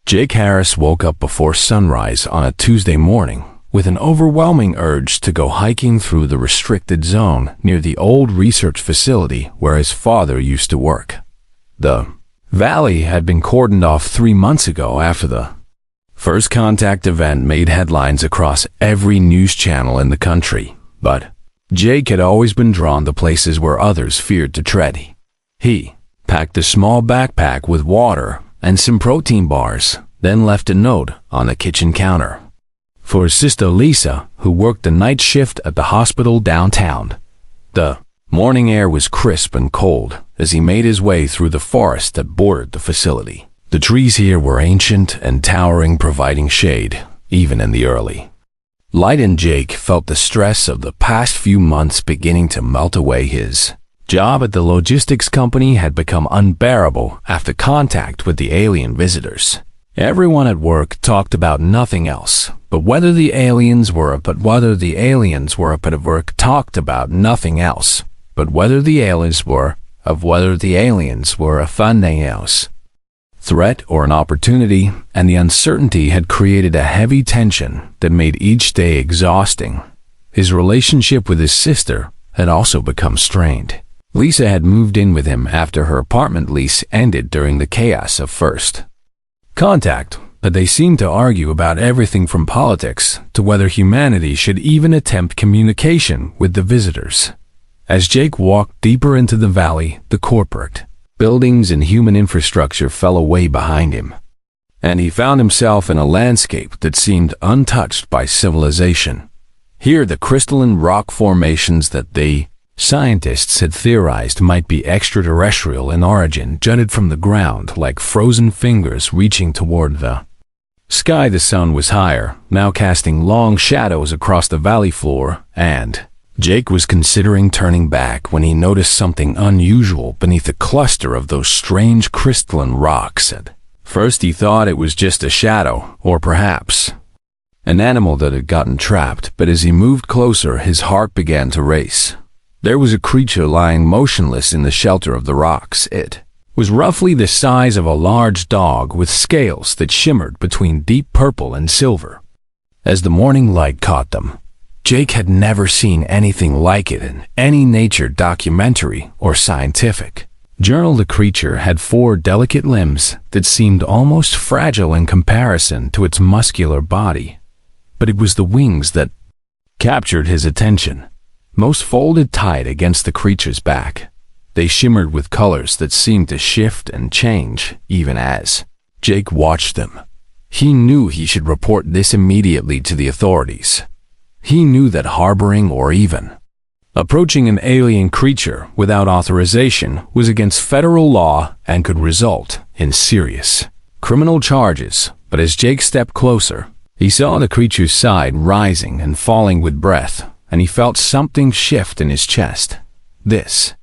Jake Harris woke up before sunrise on a Tuesday morning with an overwhelming urge to go hiking through the restricted zone near the old research facility where his father used to work. The valley had been cordoned off 3 months ago after the first contact event made headlines across every news channel in the country, but Jake had always been drawn to places where others feared to tread. He packed a small backpack with water and some protein bars, then left a note on the kitchen counter for his sister Lisa, who worked the night shift at the hospital downtown. The morning air was crisp and cold as he made his way through the forest that bordered the facility. The trees here were ancient and towering, providing shade, even in the early light, and Jake felt the stress of the past few months beginning to melt away. His job at the logistics company had become unbearable after contact with the alien visitors. Everyone at work talked about nothing else but whether the aliens were a put of work talked about nothing else but whether the aliens were a funding else threat or an opportunity, and the uncertainty had created a heavy tension that made each day exhausting. His relationship with his sister had also become strained. Lisa had moved in with him after her apartment lease ended during the chaos of first contact, but they seemed to argue about everything from politics to whether humanity should even attempt communication with the visitors. As Jake walked deeper into the valley, the corporate buildings and human infrastructure fell away behind him, and he found himself in a landscape that seemed untouched by civilization. Here, the crystalline rock formations that the scientists had theorized might be extraterrestrial in origin jutted from the ground like frozen fingers reaching toward the sky. The sun was higher, now casting long shadows across the valley floor, and Jake was considering turning back when he noticed something unusual beneath a cluster of those strange crystalline rocks. At first he thought it was just a shadow, or perhaps an animal that had gotten trapped, but as he moved closer, his heart began to race. There was a creature lying motionless in the shelter of the rocks. It was roughly the size of a large dog with scales that shimmered between deep purple and silver. As the morning light caught them, Jake had never seen anything like it in any nature documentary or scientific journal. The creature had 4 delicate limbs that seemed almost fragile in comparison to its muscular body, but it was the wings that captured his attention. Most folded tight against the creature's back, they shimmered with colors that seemed to shift and change even as Jake watched them. He knew he should report this immediately to the authorities. He knew that harboring or even approaching an alien creature without authorization was against federal law and could result in serious criminal charges. But as Jake stepped closer, he saw the creature's side rising and falling with breath, and he felt something shift in his chest. This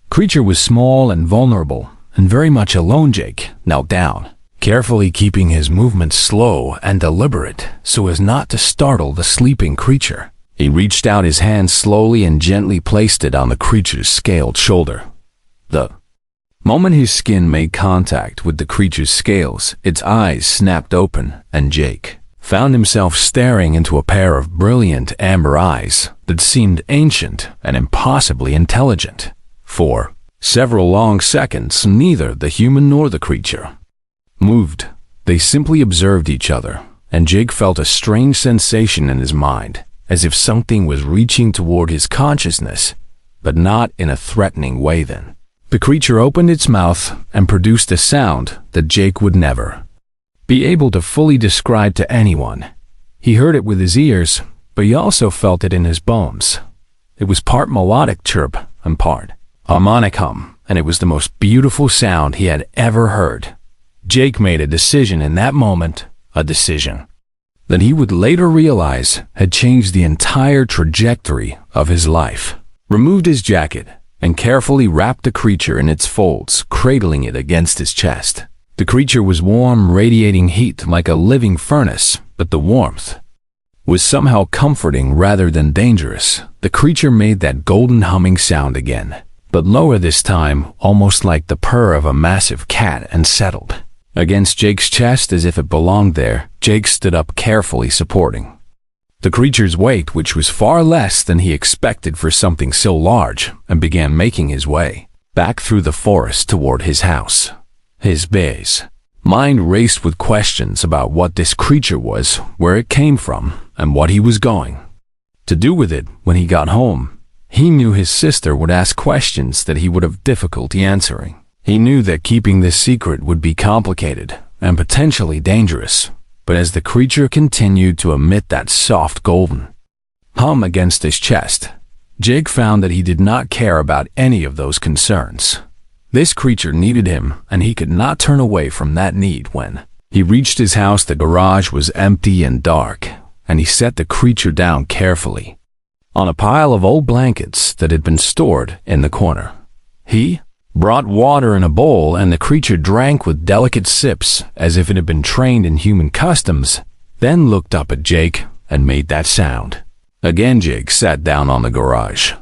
creature was small and vulnerable, and very much alone. Jake knelt down, carefully keeping his movements slow and deliberate so as not to startle the sleeping creature. He reached out his hand slowly and gently placed it on the creature's scaled shoulder. The moment his skin made contact with the creature's scales, its eyes snapped open, and Jake found himself staring into a pair of brilliant amber eyes that seemed ancient and impossibly intelligent. For several long seconds, neither the human nor the creature moved. They simply observed each other, and Jake felt a strange sensation in his mind, as if something was reaching toward his consciousness, but not in a threatening way. Then the creature opened its mouth and produced a sound that Jake would never be able to fully describe to anyone. He heard it with his ears, but he also felt it in his bones. It was part melodic chirp and part harmonic hum, and it was the most beautiful sound he had ever heard. Jake made a decision in that moment, a decision that he would later realize had changed the entire trajectory of his life. Removed his jacket and carefully wrapped the creature in its folds, cradling it against his chest. The creature was warm, radiating heat like a living furnace, but the warmth was somehow comforting rather than dangerous. The creature made that golden humming sound again, but lower this time, almost like the purr of a massive cat, and settled Against Jake's chest as if it belonged there, Jake stood up carefully supporting the creature's weight, which was far less than he expected for something so large, and began making his way back through the forest toward his house. His mind raced with questions about what this creature was, where it came from, and what he was going to do with it when he got home. He knew his sister would ask questions that he would have difficulty answering. He knew that keeping this secret would be complicated and potentially dangerous, but as the creature continued to emit that soft golden hum against his chest, Jake found that he did not care about any of those concerns. This creature needed him, and he could not turn away from that need. When he reached his house, the garage was empty and dark, and he set the creature down carefully on a pile of old blankets that had been stored in the corner. He brought water in a bowl, and the creature drank with delicate sips as if it had been trained in human customs, then looked up at Jake and made that sound. Again, Jake sat down on the garage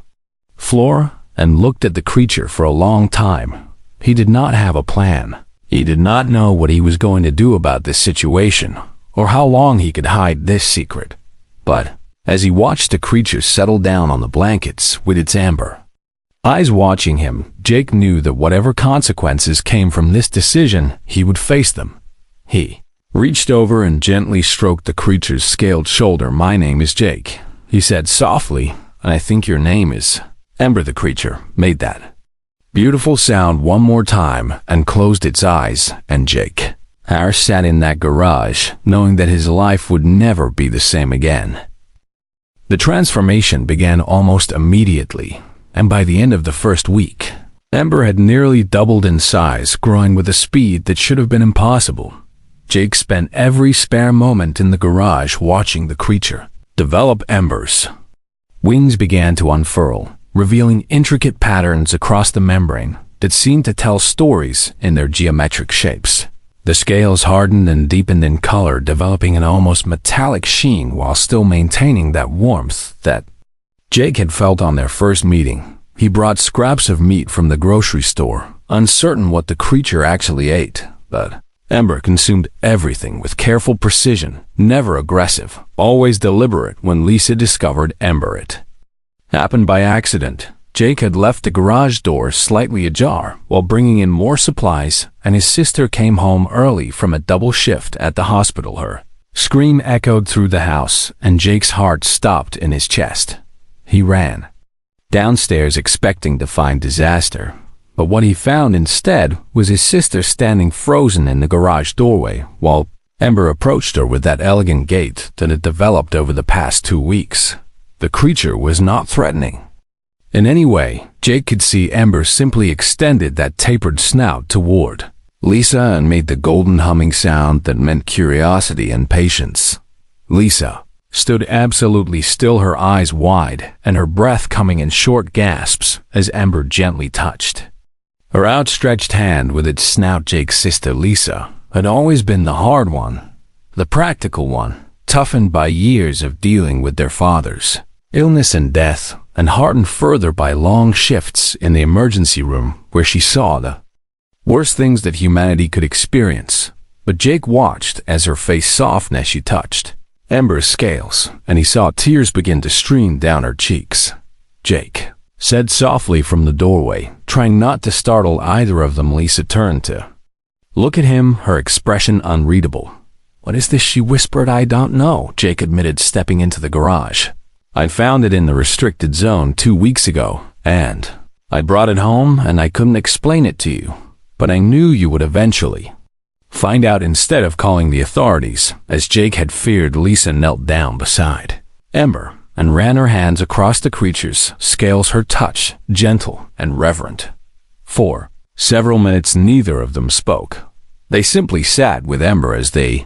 floor and looked at the creature for a long time. He did not have a plan. He did not know what he was going to do about this situation, or how long he could hide this secret. But as he watched the creature settle down on the blankets with its amber eyes watching him, Jake knew that whatever consequences came from this decision, he would face them. He reached over and gently stroked the creature's scaled shoulder. "My name is Jake," he said softly, "and I think your name is Ember." The creature made that beautiful sound one more time and closed its eyes, and Jake sat in that garage, knowing that his life would never be the same again. The transformation began almost immediately, and by the end of the first week, Ember had nearly doubled in size, growing with a speed that should have been impossible. Jake spent every spare moment in the garage watching the creature develop. Ember's wings began to unfurl, revealing intricate patterns across the membrane that seemed to tell stories in their geometric shapes. The scales hardened and deepened in color, developing an almost metallic sheen while still maintaining that warmth that Jake had felt on their first meeting. He brought scraps of meat from the grocery store, uncertain what the creature actually ate, but Ember consumed everything with careful precision, never aggressive, always deliberate. When Lisa discovered Ember, it happened by accident. Jake had left the garage door slightly ajar while bringing in more supplies, and his sister came home early from a double shift at the hospital. Her scream echoed through the house, and Jake's heart stopped in his chest. He ran downstairs expecting to find disaster, but what he found instead was his sister standing frozen in the garage doorway while Ember approached her with that elegant gait that had developed over the past 2 weeks. The creature was not threatening in any way. Jake could see Ember simply extended that tapered snout toward Lisa and made the golden humming sound that meant curiosity and patience. Lisa stood absolutely still, her eyes wide and her breath coming in short gasps as Ember gently touched her outstretched hand with its snout. Jake's sister Lisa had always been the hard one, the practical one, toughened by years of dealing with their father's illness and death, and hardened further by long shifts in the emergency room where she saw the worst things that humanity could experience. But Jake watched as her face softened as she touched Ember's scales, and he saw tears begin to stream down her cheeks. "Jake," said softly from the doorway, trying not to startle either of them. Lisa turned to look at him, her expression unreadable. "What is this?" she whispered. "I don't know," Jake admitted, stepping into the garage. "I found it in the restricted zone 2 weeks ago, and I brought it home, and I couldn't explain it to you, but I knew you would eventually find out instead of calling the authorities." As Jake had feared, Lisa knelt down beside Ember and ran her hands across the creature's scales, her touch gentle and reverent. For several minutes, neither of them spoke. They simply sat with Ember as the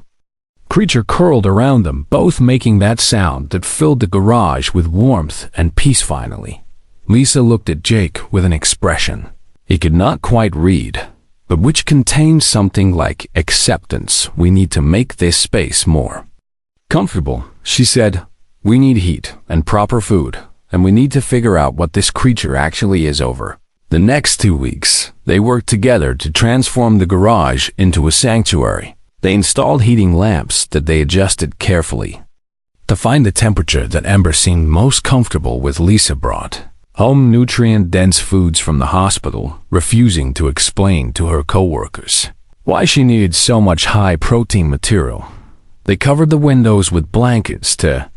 creature curled around them, both making that sound that filled the garage with warmth and peace. Finally, Lisa looked at Jake with an expression he could not quite read, but which contained something like acceptance. "We need to make this space more comfortable," she said. "We need heat and proper food, and we need to figure out what this creature actually is over The next 2 weeks, they worked together to transform the garage into a sanctuary. They installed heating lamps that they adjusted carefully. To find the temperature that Ember seemed most comfortable with, Lisa brought home nutrient-dense foods from the hospital, refusing to explain to her co-workers why she needed so much high-protein material. They covered the windows with blankets to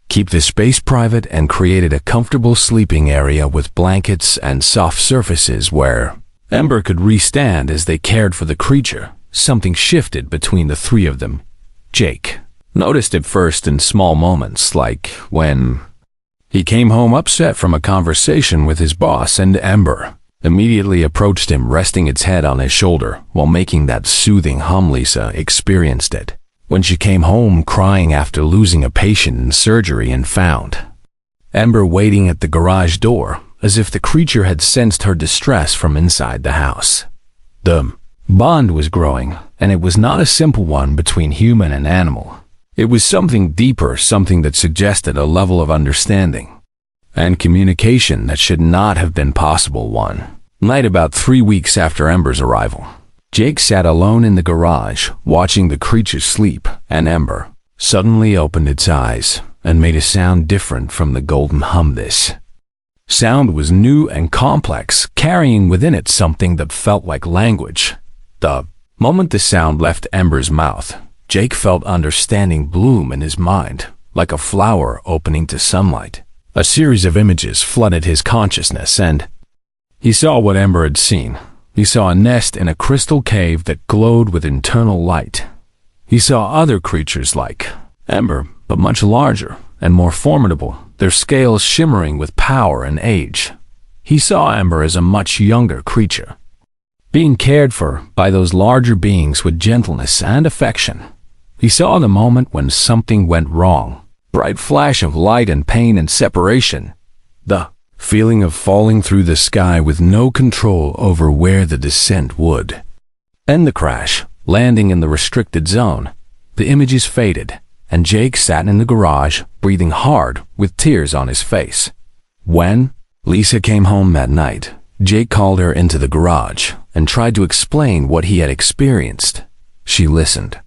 keep the space private and created a comfortable sleeping area with blankets and soft surfaces where Ember could restand as they cared for the creature. Something shifted between the three of them. Jake noticed it first in small moments, like when he came home upset from a conversation with his boss, and Ember immediately approached him, resting its head on his shoulder while making that soothing hum. Lisa experienced it when she came home crying after losing a patient in surgery and found Ember waiting at the garage door, as if the creature had sensed her distress from inside the house. The bond was growing, and it was not a simple one between human and animal. It was something deeper, something that suggested a level of understanding and communication that should not have been possible. One night, about 3 weeks after Ember's arrival, Jake sat alone in the garage, watching the creature sleep, and Ember suddenly opened its eyes and made a sound different from the golden hum. This sound was new and complex, carrying within it something that felt like language. The moment the sound left Ember's mouth, Jake felt understanding bloom in his mind, like a flower opening to sunlight. A series of images flooded his consciousness, and he saw what Ember had seen. He saw a nest in a crystal cave that glowed with internal light. He saw other creatures like Ember, but much larger and more formidable, their scales shimmering with power and age. He saw Ember as a much younger creature, being cared for by those larger beings with gentleness and affection. He saw the moment when something went wrong, bright flash of light and pain and separation, the feeling of falling through the sky with no control over where the descent would end. The crash, landing in the restricted zone. The images faded, and Jake sat in the garage, breathing hard, with tears on his face. When Lisa came home that night, Jake called her into the garage and tried to explain what he had experienced. She listened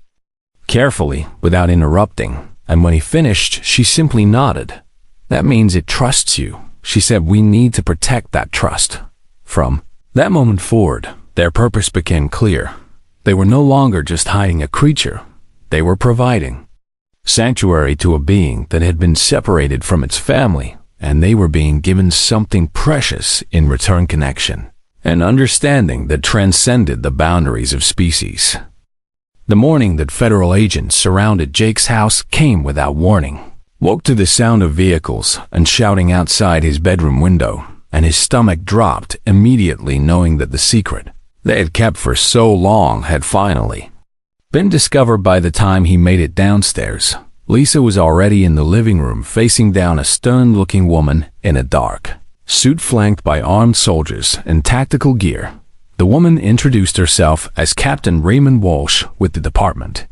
carefully, without interrupting, and when he finished, she simply nodded. "That means it trusts you," she said. "We need to protect that trust." From that moment forward, their purpose became clear. They were no longer just hiding a creature. They were providing sanctuary to a being that had been separated from its family, and they were being given something precious in return: connection, an understanding that transcended the boundaries of species. The morning that federal agents surrounded Jake's house came without warning. Woke to the sound of vehicles and shouting outside his bedroom window, and his stomach dropped immediately, knowing that the secret they had kept for so long had finally been discovered. By the time he made it downstairs, Lisa was already in the living room, facing down a stern-looking woman in a dark suit flanked by armed soldiers in tactical gear. The woman introduced herself as Captain Raymond Walsh with the Department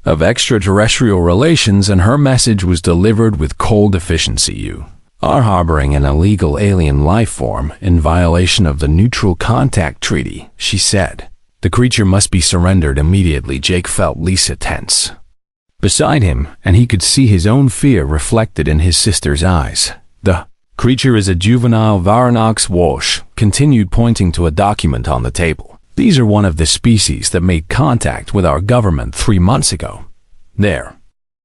of Extraterrestrial Relations, and her message was delivered with cold efficiency. "You are harboring an illegal alien life form in violation of the Neutral Contact Treaty," she said. "The creature must be surrendered immediately." Jake felt Lisa tense beside him, and he could see his own fear reflected in his sister's eyes. "The creature is a juvenile Varanox," Walsh continued, pointing to a document on the table. "These are one of the species that made contact with our government 3 months ago. Their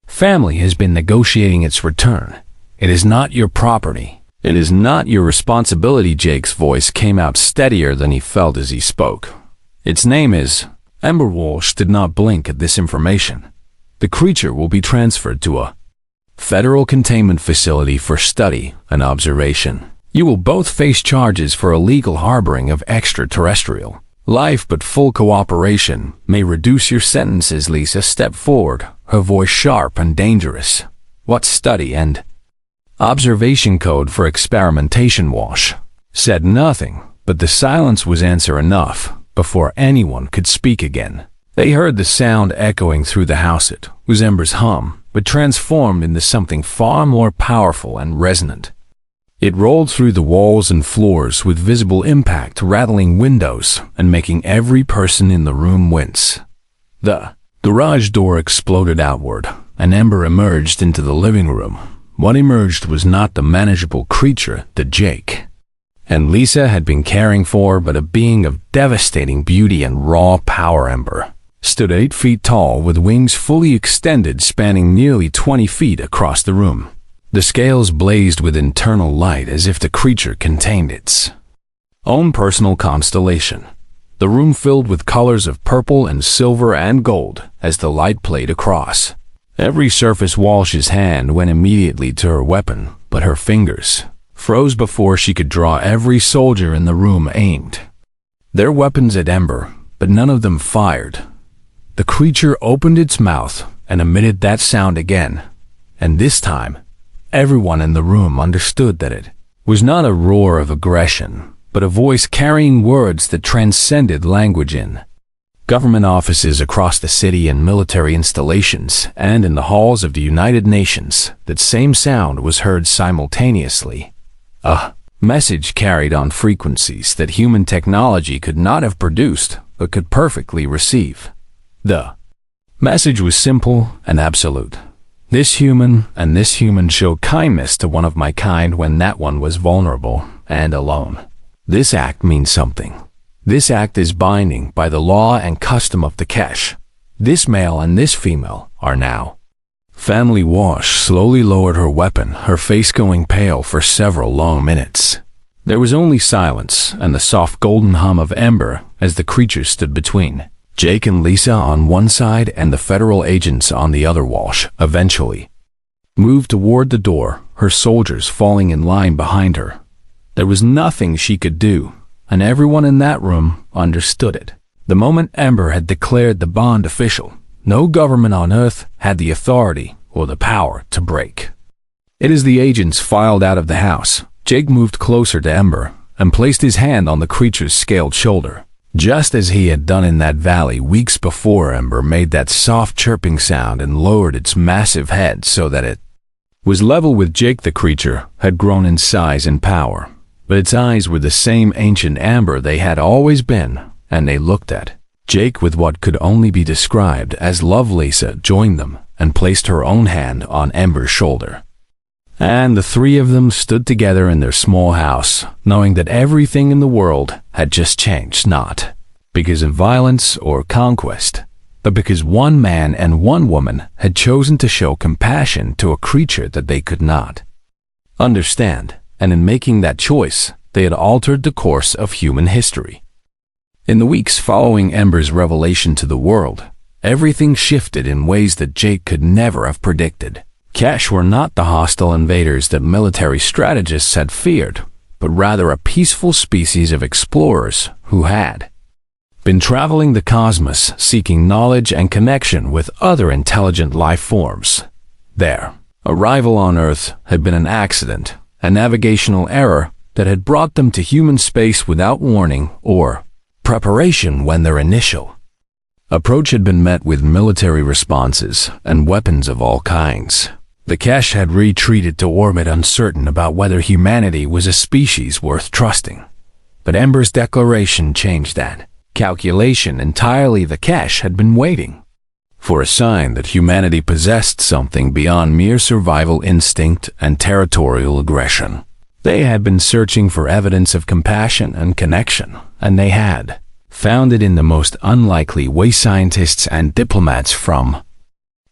family has been negotiating its return. It is not your property. It is not your responsibility." Jake's voice came out steadier than he felt as he spoke. "Its name is..." Ember. Walsh did not blink at this information. "The creature will be transferred to a federal containment facility for study and observation. You will both face charges for illegal harboring of extraterrestrial life, but full cooperation may reduce your sentences." Lisa stepped forward, her voice sharp and dangerous. "What study and observation code for experimentation?" Walsh said nothing, but the silence was answer enough. Before anyone could speak again, they heard the sound echoing through the house. It was Ember's hum, but transformed into something far more powerful and resonant. It rolled through the walls and floors with visible impact, rattling windows and making every person in the room wince. The garage door exploded outward, and Ember emerged into the living room. What emerged was not the manageable creature that Jake and Lisa had been caring for, but a being of devastating beauty and raw power. Ember stood 8 feet tall with wings fully extended, spanning nearly 20 feet across the room. The scales blazed with internal light as if the creature contained its own personal constellation. The room filled with colors of purple and silver and gold as the light played across every surface. Walsh's hand went immediately to her weapon, but her fingers froze before she could draw. Every soldier in the room aimed their weapons at Ember, but none of them fired. The creature opened its mouth and emitted that sound again, and this time, everyone in the room understood that it was not a roar of aggression, but a voice carrying words that transcended language. In government offices across the city and military installations and in the halls of the United Nations, that same sound was heard simultaneously. A message carried on frequencies that human technology could not have produced but could perfectly receive. The message was simple and absolute. This human and this human show kindness to one of my kind when that one was vulnerable and alone. This act means something. This act is binding by the law and custom of the Kesh. This male and this female are now family. Wash slowly lowered her weapon, her face going pale for several long minutes. There was only silence and the soft golden hum of Ember as the creature stood between Jake and Lisa on one side and the federal agents on the other. Walsh eventually moved toward the door, her soldiers falling in line behind her. There was nothing she could do, and everyone in that room understood it. The moment Ember had declared the bond official, no government on Earth had the authority or the power to break it. As the agents filed out of the house, Jake moved closer to Ember and placed his hand on the creature's scaled shoulder. Just as he had done in that valley weeks before, Ember made that soft chirping sound and lowered its massive head so that it was level with Jake. The creature had grown in size and power, but its eyes were the same ancient amber they had always been, and they looked at Jake with what could only be described as love. Lisa joined them and placed her own hand on Ember's shoulder. And the three of them stood together in their small house, knowing that everything in the world had just changed, not because of violence or conquest, but because one man and one woman had chosen to show compassion to a creature that they could not understand, and in making that choice, they had altered the course of human history. In the weeks following Ember's revelation to the world, everything shifted in ways that Jake could never have predicted. Kesh were not the hostile invaders that military strategists had feared, but rather a peaceful species of explorers who had been traveling the cosmos seeking knowledge and connection with other intelligent life forms. Their arrival on Earth had been an accident, a navigational error that had brought them to human space without warning or preparation. When their initial approach had been met with military responses and weapons of all kinds, the Kesh had retreated to orbit, uncertain about whether humanity was a species worth trusting. But Ember's declaration changed that calculation entirely. The Kesh had been waiting for a sign that humanity possessed something beyond mere survival instinct and territorial aggression. They had been searching for evidence of compassion and connection, and they had found it in the most unlikely way. Scientists and diplomats from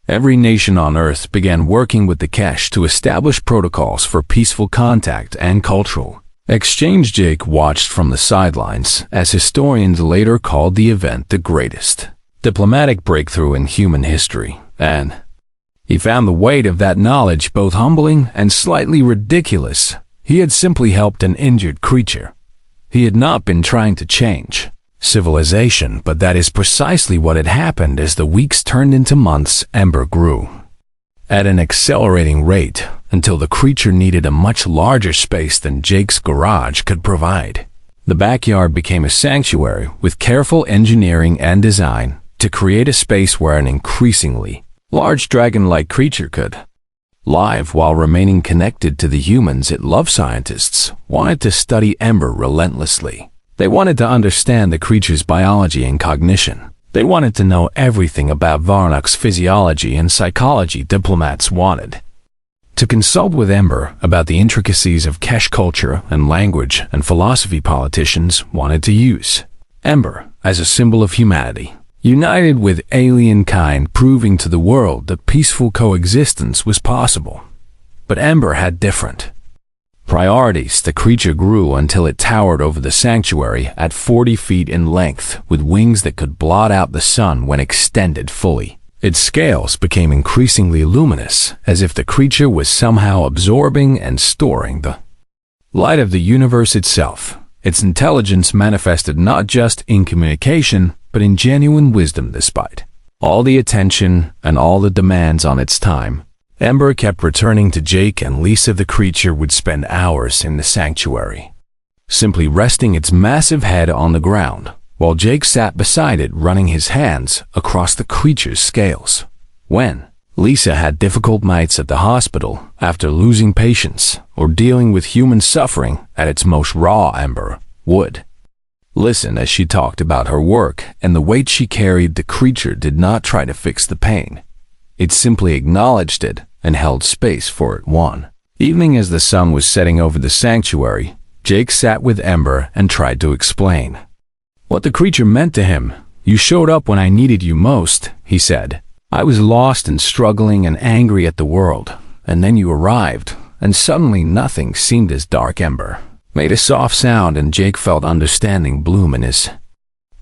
every nation on Earth began working with the Kesh to establish protocols for peaceful contact and cultural exchange. Jake watched from the sidelines as historians later called the event the greatest diplomatic breakthrough in human history, and he found the weight of that knowledge both humbling and slightly ridiculous. He had simply helped an injured creature. He had not been trying to change civilization, but that is precisely what had happened. As the weeks turned into months, Ember grew at an accelerating rate until the creature needed a much larger space than Jake's garage could provide. The backyard became a sanctuary with careful engineering and design to create a space where an increasingly large dragon-like creature could Live while remaining connected to the humans it loved, scientists wanted to study Ember relentlessly. They wanted to understand the creature's biology and cognition. They wanted to know everything about Varnak's physiology and psychology. Diplomats wanted to consult with Ember about the intricacies of Kesh culture and language, and philosophy. Politicians wanted to use Ember as a symbol of humanity, united with alien kind, proving to the world that peaceful coexistence was possible. But Ember had different priorities. The creature grew until it towered over the sanctuary at 40 feet in length, with wings that could blot out the sun when extended fully. Its scales became increasingly luminous, as if the creature was somehow absorbing and storing the light of the universe itself. Its intelligence manifested not just in communication, but in genuine wisdom. Despite all the attention and all the demands on its time, Ember kept returning to Jake and Lisa. The creature would spend hours in the sanctuary, simply resting its massive head on the ground, while Jake sat beside it, running his hands across the creature's scales. When Lisa had difficult nights at the hospital after losing patients or dealing with human suffering at its most raw, Ember would listen as she talked about her work and the weight she carried. The creature did not try to fix the pain. It simply acknowledged it and held space for it. One evening, as the sun was setting over the sanctuary, Jake sat with Ember and tried to explain what the creature meant to him. "You showed up when I needed you most," he said. "I was lost and struggling and angry at the world, and then you arrived, and suddenly nothing seemed as dark." Ember made a soft sound, and Jake felt understanding bloom in his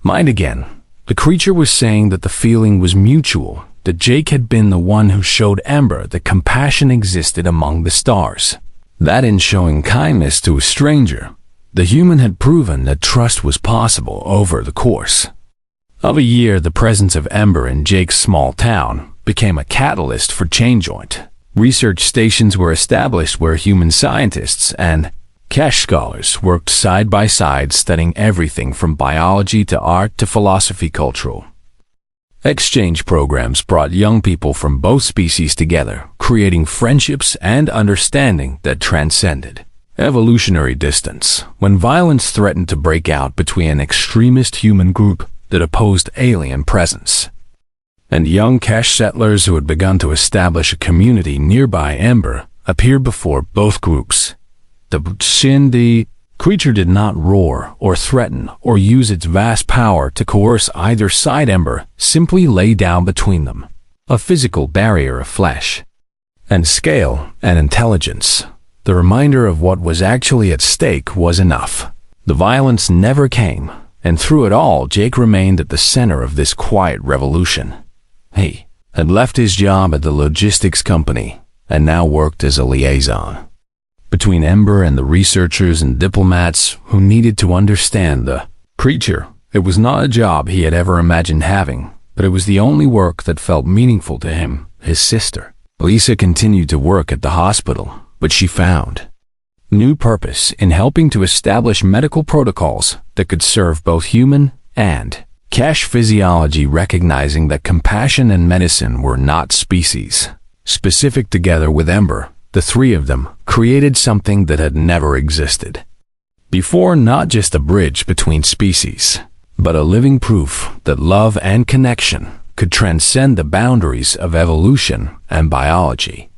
mind again. The creature was saying that the feeling was mutual, that Jake had been the one who showed Ember that compassion existed among the stars, that in showing kindness to a stranger, the human had proven that trust was possible. Over the course of a year, the presence of Ember in Jake's small town became a catalyst for change. Research stations were established where human scientists and Kesh scholars worked side by side, studying everything from biology to art to philosophy. Cultural exchange programs brought young people from both species together, creating friendships and understanding that transcended evolutionary distance. When violence threatened to break out between an extremist human group that opposed alien presence and young Kesh settlers who had begun to establish a community nearby, Ember appeared before both groups. The creature did not roar or threaten or use its vast power to coerce either side. Ember simply lay down between them a physical barrier of flesh and scale and intelligence. The reminder of what was actually at stake was enough. The violence never came, and through it all, Jake remained at the center of this quiet revolution. He had left his job at the logistics company and now worked as a liaison between Ember and the researchers and diplomats who needed to understand the creature. It was not a job he had ever imagined having, but it was the only work that felt meaningful to him. His sister Lisa continued to work at the hospital, but she found new purpose in helping to establish medical protocols that could serve both human and Kesh physiology, recognizing that compassion and medicine were not species specific. Together with Ember, the three of them created something that had never existed before, not just a bridge between species, but a living proof that love and connection could transcend the boundaries of evolution and biology.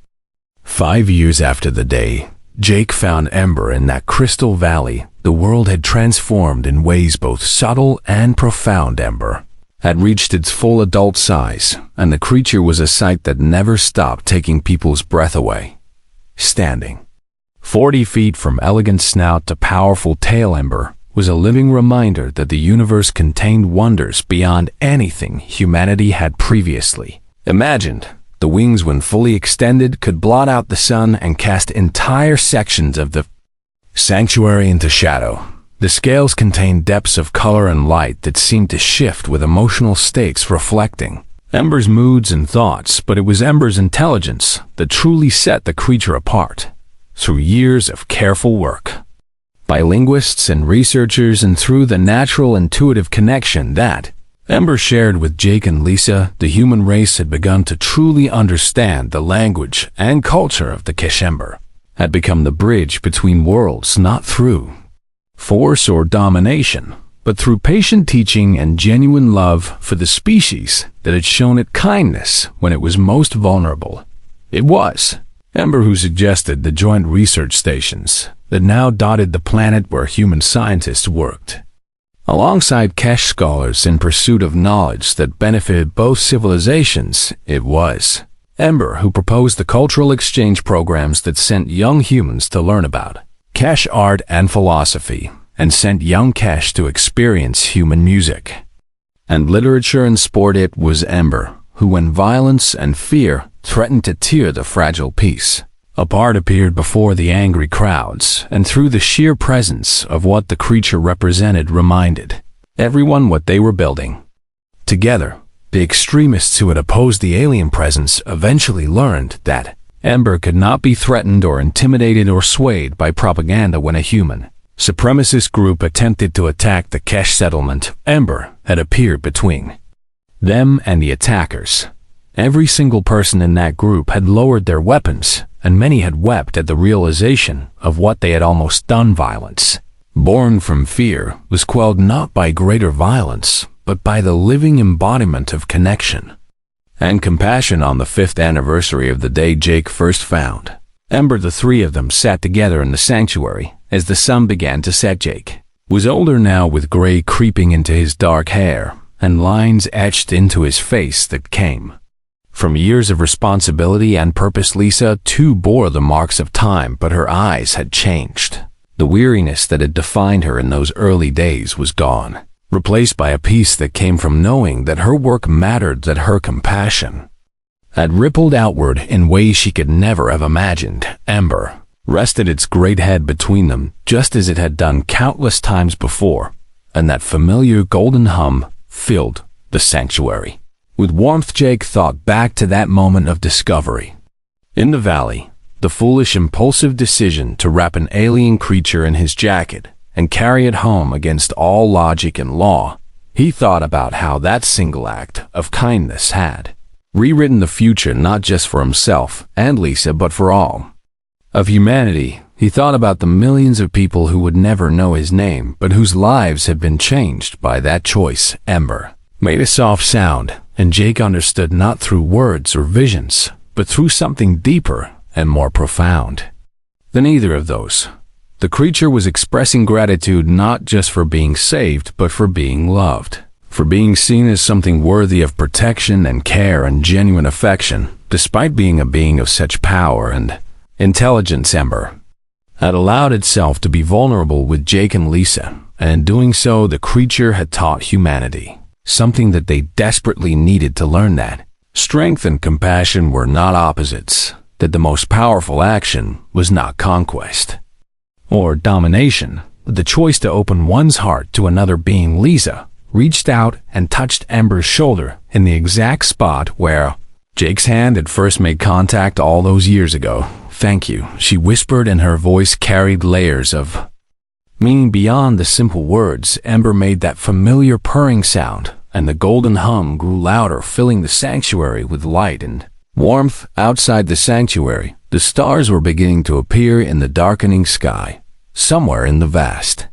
5 years after the day Jake found Ember in that crystal valley, the world had transformed in ways both subtle and profound. Ember had reached its full adult size, and the creature was a sight that never stopped taking people's breath away. Standing 40 feet from elegant snout to powerful tail, Ember was a living reminder that the universe contained wonders beyond anything humanity had previously imagined. The wings, when fully extended, could blot out the sun and cast entire sections of the sanctuary into shadow. The scales contained depths of color and light that seemed to shift with emotional states, reflecting Ember's moods and thoughts, but it was Ember's intelligence that truly set the creature apart. Through years of careful work by linguists and researchers, and through the natural intuitive connection that Ember shared with Jake and Lisa the human race had begun to truly understand the language and culture of the Keshember, had become the bridge between worlds not through force or domination, but through patient teaching and genuine love for the species that had shown it kindness when it was most vulnerable. It was Ember who suggested the joint research stations that now dotted the planet where human scientists worked. Alongside Kesh scholars in pursuit of knowledge that benefited both civilizations, it was Ember who proposed the cultural exchange programs that sent young humans to learn about Kesh art and philosophy, and sent young Kesh to experience human music and literature and sport. It was Ember who, when violence and fear threatened to tear the fragile peace apart, appeared before the angry crowds, and through the sheer presence of what the creature represented reminded everyone what they were building. Together, the extremists who had opposed the alien presence eventually learned that Ember could not be threatened or intimidated or swayed by propaganda. When a human supremacist group attempted to attack the Kesh settlement, Ember had appeared between them and the attackers. Every single person in that group had lowered their weapons, and many had wept at the realization of what they had almost done. Violence, born from fear, was quelled not by greater violence, but by the living embodiment of connection and compassion. On the 5th anniversary of the day Jake first found Ember, the three of them sat together in the sanctuary as the sun began to set. Jake was older now, with gray creeping into his dark hair and lines etched into his face that came from years of responsibility and purpose. Lisa, too, bore the marks of time, but her eyes had changed. The weariness that had defined her in those early days was gone, replaced by a peace that came from knowing that her work mattered, that her compassion had rippled outward in ways she could never have imagined. Ember rested its great head between them, just as it had done countless times before, and that familiar golden hum filled the sanctuary. With warmth, Jake thought back to that moment of discovery in the valley, the foolish, impulsive decision to wrap an alien creature in his jacket and carry it home against all logic and law. He thought about how that single act of kindness had rewritten the future, not just for himself and Lisa, but for all of humanity. He thought about the millions of people who would never know his name, but whose lives had been changed by that choice. Ember made a soft sound, and Jake understood, not through words or visions, but through something deeper and more profound than either of those. The creature was expressing gratitude not just for being saved, but for being loved, for being seen as something worthy of protection and care and genuine affection. Despite being a being of such power and intelligence, Ember had allowed itself to be vulnerable with Jake and Lisa, and in doing so, the creature had taught humanity something that they desperately needed to learn: that strength and compassion were not opposites, that the most powerful action was not conquest or domination, but the choice to open one's heart to another being. Lisa reached out and touched Ember's shoulder in the exact spot where Jake's hand had first made contact all those years ago. "Thank you," she whispered, and her voice carried layers of meaning beyond the simple words. Ember made that familiar purring sound, and the golden hum grew louder, filling the sanctuary with light and warmth. Outside the sanctuary, the stars were beginning to appear in the darkening sky. Somewhere in the vast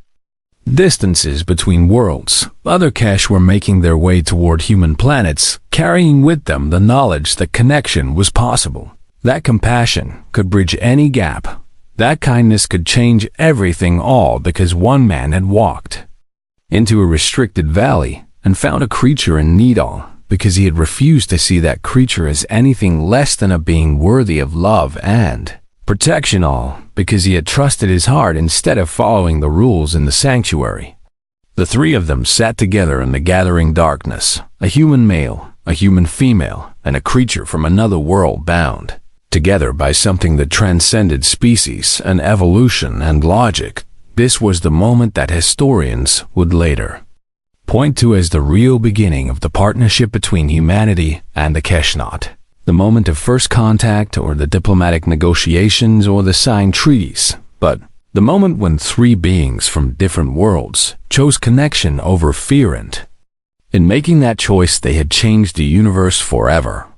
distances between worlds, other Kesh were making their way toward human planets, carrying with them the knowledge that connection was possible, that compassion could bridge any gap, that kindness could change everything, all because one man had walked into a restricted valley and found a creature in need, all because he had refused to see that creature as anything less than a being worthy of love and protection, all because he had trusted his heart instead of following the rules in the sanctuary. The three of them sat together in the gathering darkness, a human male, a human female, and a creature from another world, bound together by something that transcended species and evolution and logic. This was the moment that historians would later point to as the real beginning of the partnership between humanity and the Keshnot. The moment of first contact, or the diplomatic negotiations, or the signed treaties, but the moment when three beings from different worlds chose connection over fear and In making that choice, they had changed the universe forever.